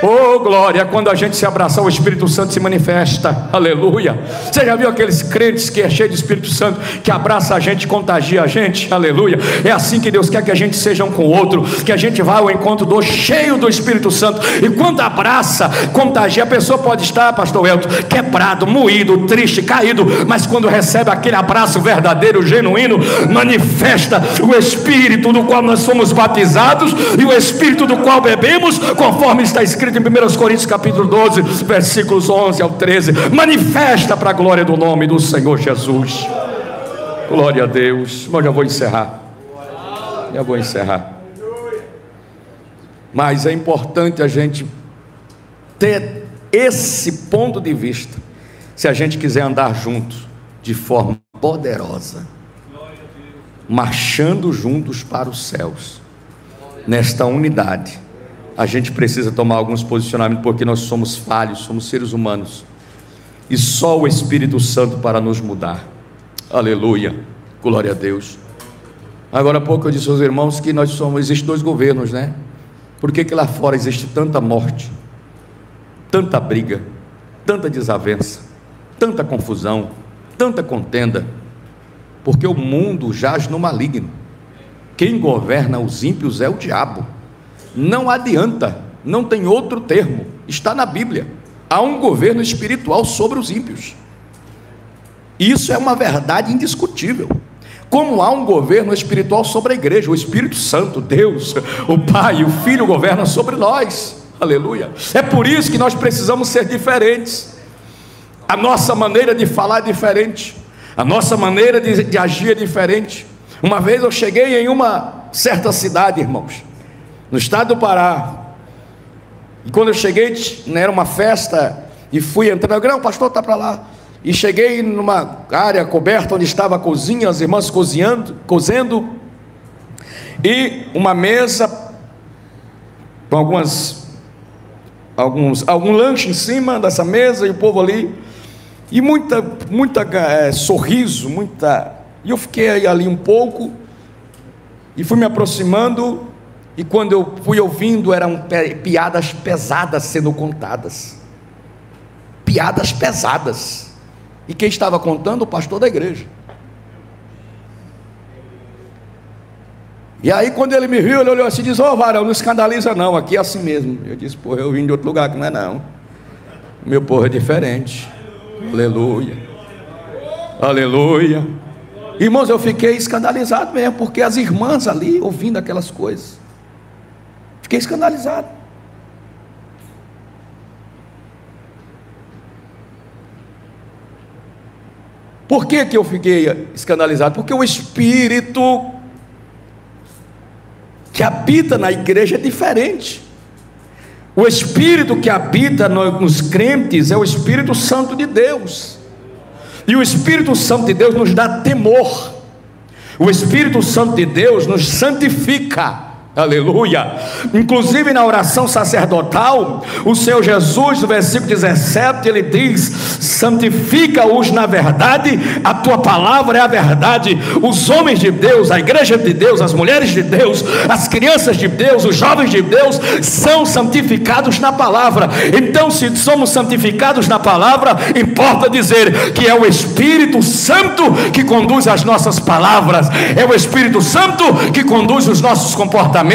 Oh glória, quando a gente se abraçar, o Espírito Santo se manifesta, aleluia. Você já viu aqueles crentes que é cheio de Espírito Santo, que abraça a gente, contagia a gente, aleluia. É assim que Deus quer que a gente seja um com o outro, que a gente vá ao encontro do cheio do Espírito Santo. E quando abraça, contagia, a pessoa pode estar, pastor Elton, quebrado, moído, triste, caído, mas quando recebe aquele abraço verdadeiro, genuíno, manifesta o Espírito do qual nós somos batizados e o Espírito do qual bebemos, conforme está escrito em 1 Coríntios capítulo 12, versículos 11 ao 13, manifesta para a glória do nome do Senhor Jesus. Glória a Deus. Mas já vou encerrar. Mas é importante a gente ter esse ponto de vista, se a gente quiser andar juntos de forma poderosa, marchando juntos para os céus, nesta unidade. A gente precisa tomar alguns posicionamentos, porque nós somos falhos, somos seres humanos, e só o Espírito Santo para nos mudar, aleluia, glória a Deus. Agora há pouco eu disse aos irmãos que existem dois governos, né? Por que lá fora existe tanta morte, tanta briga, tanta desavença, tanta confusão, tanta contenda? Porque o mundo jaz no maligno. Quem governa os ímpios é o diabo. Não adianta, não tem outro termo, está na Bíblia. Há um governo espiritual sobre os ímpios. Isso é uma verdade indiscutível. Como há um governo espiritual sobre a igreja, o Espírito Santo, Deus, o Pai, o Filho governam sobre nós, aleluia. É por isso que nós precisamos ser diferentes. A nossa maneira de falar é diferente, a nossa maneira de agir é diferente. Uma vez eu cheguei em uma certa cidade, irmãos, no estado do Pará, e quando eu cheguei, era uma festa, e fui entrando, o pastor está para lá, e cheguei numa área coberta, onde estava a cozinha, as irmãs cozendo, e uma mesa, com algum lanche em cima dessa mesa, e o povo ali, e muita sorriso, e eu fiquei ali um pouco, e fui me aproximando, e quando eu fui ouvindo, eram piadas pesadas sendo contadas, piadas pesadas, e quem estava contando? O pastor da igreja. E aí quando ele me viu, ele olhou assim e disse: ô varão, não escandaliza não, aqui é assim mesmo. Eu disse: pô, eu vim de outro lugar que não é não, meu povo é diferente, aleluia, aleluia. Irmãos, eu fiquei escandalizado mesmo, porque as irmãs ali, ouvindo aquelas coisas, fiquei escandalizado. Por que eu fiquei escandalizado? Porque o Espírito que habita na igreja é diferente. O Espírito que habita nos crentes é o Espírito Santo de Deus, e o Espírito Santo de Deus nos dá temor, o Espírito Santo de Deus nos santifica, aleluia. Inclusive na oração sacerdotal, o Senhor Jesus, no versículo 17, ele diz: santifica-os na verdade, a tua palavra é a verdade. Os homens de Deus, a igreja de Deus, as mulheres de Deus, as crianças de Deus, os jovens de Deus são santificados na palavra. Então, se somos santificados na palavra, importa dizer que é o Espírito Santo que conduz as nossas palavras, é o Espírito Santo que conduz os nossos comportamentos,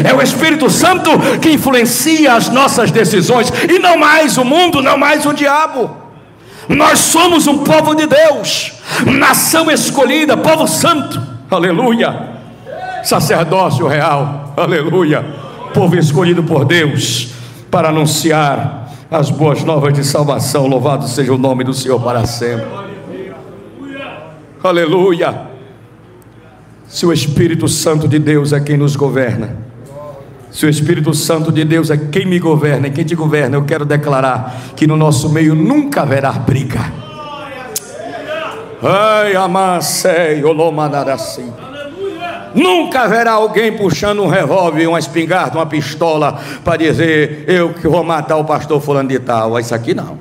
é o Espírito Santo que influencia as nossas decisões, e não mais o mundo, não mais o diabo. Nós somos um povo de Deus, nação escolhida, povo santo, aleluia, sacerdócio real, aleluia, povo escolhido por Deus. para anunciar as boas novas de salvação. Louvado seja o nome do Senhor para sempre. Aleluia. Se o Espírito Santo de Deus é quem nos governa, se o Espírito Santo de Deus é quem me governa e quem te governa, eu quero declarar que no nosso meio nunca haverá briga. Ai, amassei, olomanarasi. Nunca haverá alguém puxando um revólver, uma espingarda, uma pistola para dizer: eu que vou matar o pastor fulano de tal. Isso aqui não.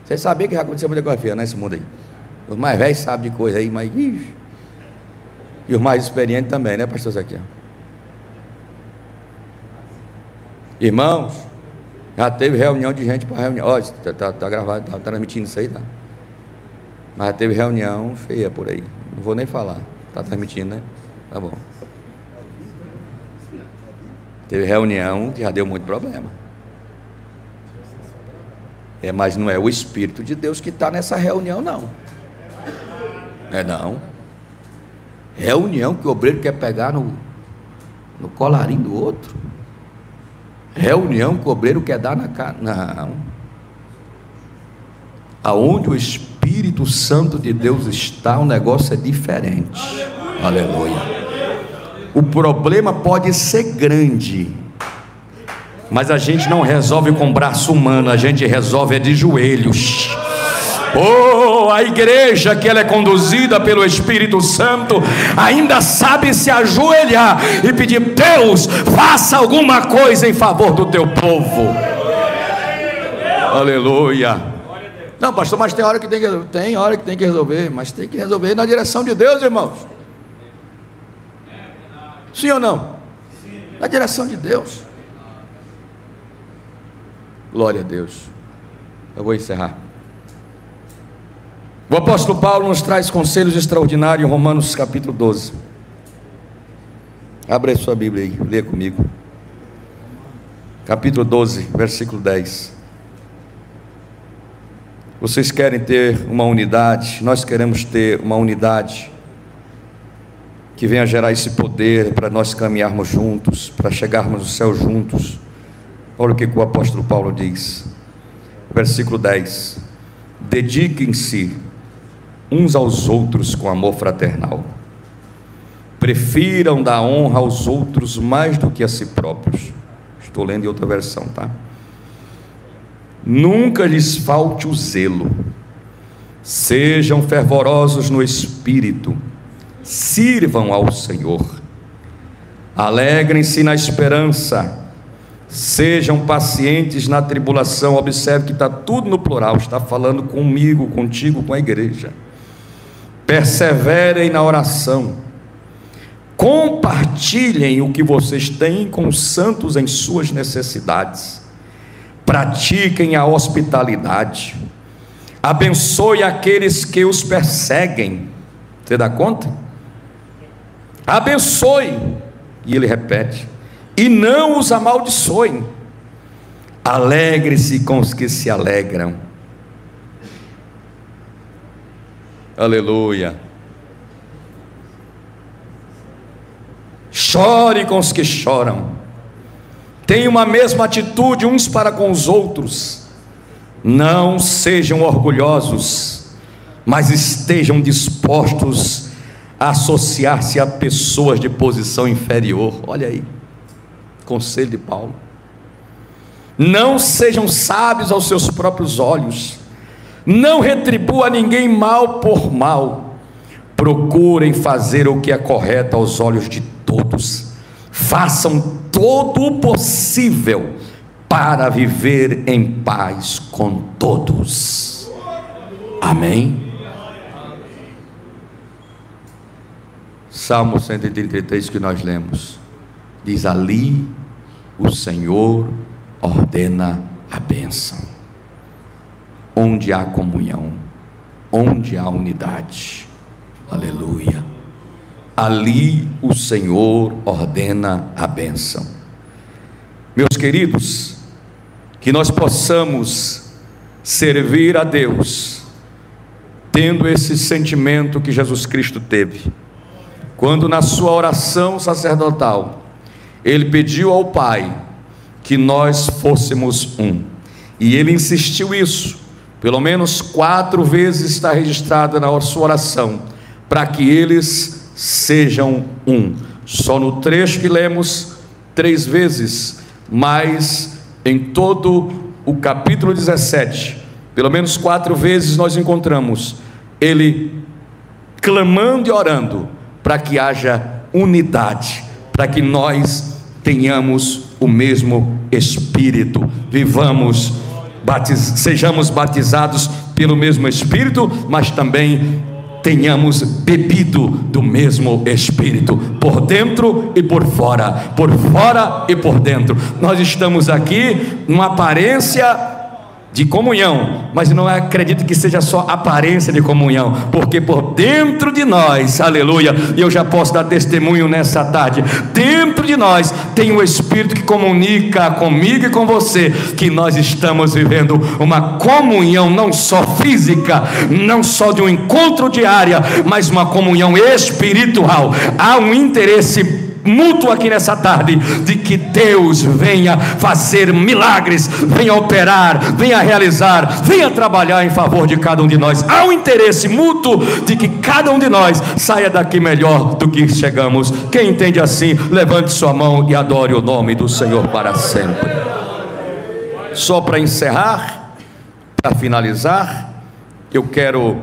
Vocês sabiam que já aconteceu muita coisa feia nesse mundo aí. Os mais velhos sabem de coisa aí, mas e os mais experientes também, né, pastor Zequiel? Irmãos, já teve reunião de gente para reunião. Ó, tá gravado, tá transmitindo isso aí, tá? Mas já teve reunião feia por aí. Não vou nem falar. Tá transmitindo, né? Tá bom. Teve reunião que já deu muito problema. Mas não é o Espírito de Deus que está nessa reunião, não. Não. Reunião que o obreiro quer pegar no colarinho do outro. Reunião que o obreiro quer dar na cara. Não. Aonde o Espírito Santo de Deus está, o negócio é diferente. Aleluia. O problema pode ser grande, mas a gente não resolve com braço humano, a gente resolve de joelhos. Oh, a igreja que ela é conduzida pelo Espírito Santo ainda sabe se ajoelhar e pedir: Deus, faça alguma coisa em favor do teu povo. Aleluia. Não, pastor, mas tem hora que tem que resolver, mas tem que resolver na direção de Deus, irmãos. Sim ou não? Na direção de Deus. Glória a Deus. Eu vou encerrar. O apóstolo Paulo nos traz conselhos extraordinários em Romanos capítulo 12. Abre a sua Bíblia aí, lê comigo. Capítulo 12, versículo 10. Vocês querem ter uma unidade, nós queremos ter uma unidade que venha gerar esse poder para nós caminharmos juntos, para chegarmos no céu juntos. Olha o que o apóstolo Paulo diz, versículo 10: dediquem-se uns aos outros com amor fraternal, prefiram dar honra aos outros mais do que a si próprios. Estou lendo em outra versão, tá? Nunca lhes falte o zelo, sejam fervorosos no espírito, sirvam ao Senhor, alegrem-se na esperança, sejam pacientes na tribulação. Observe que está tudo no plural, está falando comigo, contigo, com a igreja. Perseverem na oração, compartilhem o que vocês têm com os santos em suas necessidades, pratiquem a hospitalidade, abençoe aqueles que os perseguem. Você dá conta? Abençoe, e ele repete, e não os amaldiçoem. Alegre-se com os que se alegram. Aleluia. Chore com os que choram. Tenham uma mesma atitude uns para com os outros. Não sejam orgulhosos, mas estejam dispostos a associar-se a pessoas de posição inferior. Olha aí, conselho de Paulo. Não sejam sábios aos seus próprios olhos, não retribua a ninguém mal por mal, procurem fazer o que é correto aos olhos de todos, façam todo o possível para viver em paz com todos. Amém? Salmo 133 que nós lemos, diz: ali o Senhor ordena a bênção. Onde há comunhão, onde há unidade, aleluia, ali o Senhor ordena a bênção. Meus queridos, que nós possamos servir a Deus tendo esse sentimento que Jesus Cristo teve, quando na sua oração sacerdotal, ele pediu ao Pai que nós fôssemos um. E ele insistiu isso, pelo menos 4 vezes está registrada na sua oração, para que eles sejam um. Só no trecho que lemos 3 vezes, mas em todo o capítulo 17, pelo menos 4 vezes nós encontramos ele clamando e orando para que haja unidade, para que nós tenhamos o mesmo Espírito, vivamos, sejamos batizados pelo mesmo Espírito, mas também tenhamos bebido do mesmo Espírito, por dentro e por fora e por dentro. Nós estamos aqui numa aparência de comunhão, mas não acredito que seja só aparência de comunhão, porque por dentro de nós, aleluia, e eu já posso dar testemunho nessa tarde, dentro de nós tem um Espírito que comunica comigo e com você, que nós estamos vivendo uma comunhão não só física, não só de um encontro diário, mas uma comunhão espiritual. Há um interesse mútuo aqui nessa tarde, de que Deus venha fazer milagres, venha operar, venha realizar, venha trabalhar em favor de cada um de nós. Há um interesse mútuo de que cada um de nós saia daqui melhor do que chegamos. Quem entende assim, levante sua mão e adore o nome do Senhor para sempre. Só para encerrar, para finalizar, eu quero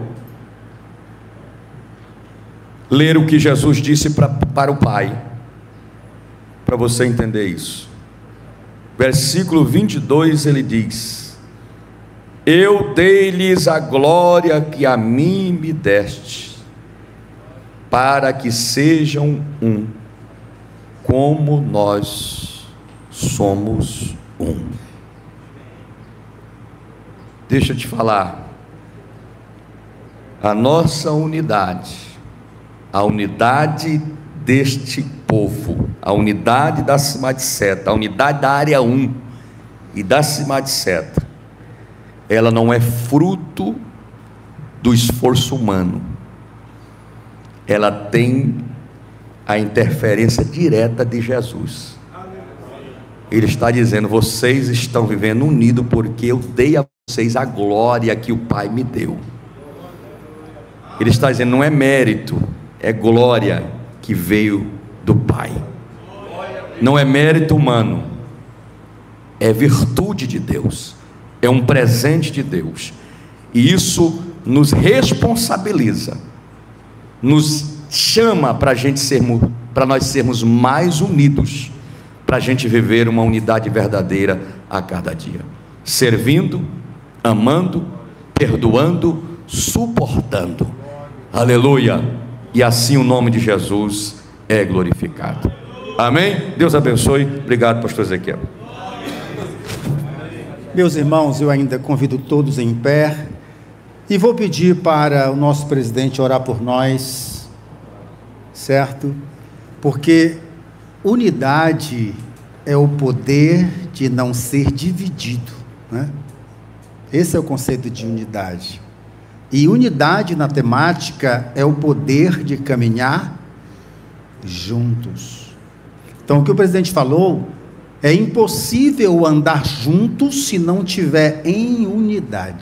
ler o que Jesus disse para o Pai, para você entender isso. Versículo 22, ele diz: eu dei-lhes a glória que a mim me deste, para que sejam um, como nós somos um. Deixa eu te falar, a nossa unidade, a unidade deste povo, a unidade da Cidade Seta, a unidade da área 1 e da Cidade Seta, ela não é fruto do esforço humano, ela tem a interferência direta de Jesus. Ele está dizendo: vocês estão vivendo unidos porque eu dei a vocês a glória que o Pai me deu. Ele está dizendo, não é mérito, é glória que veio do Pai. Não é mérito humano, é virtude de Deus, é um presente de Deus, e isso nos responsabiliza, nos chama para nós sermos mais unidos, para a gente viver uma unidade verdadeira a cada dia, servindo, amando, perdoando, suportando, aleluia, e assim o nome de Jesus é glorificado. Amém? Deus abençoe. Obrigado, pastor Ezequiel. Meus irmãos, eu ainda convido todos em pé e vou pedir para o nosso presidente orar por nós, certo? Porque unidade é o poder de não ser dividido, né? Esse é o conceito de unidade. E unidade na temática é o poder de caminhar juntos. Então, o que o presidente falou, é impossível andar juntos se não tiver em unidade.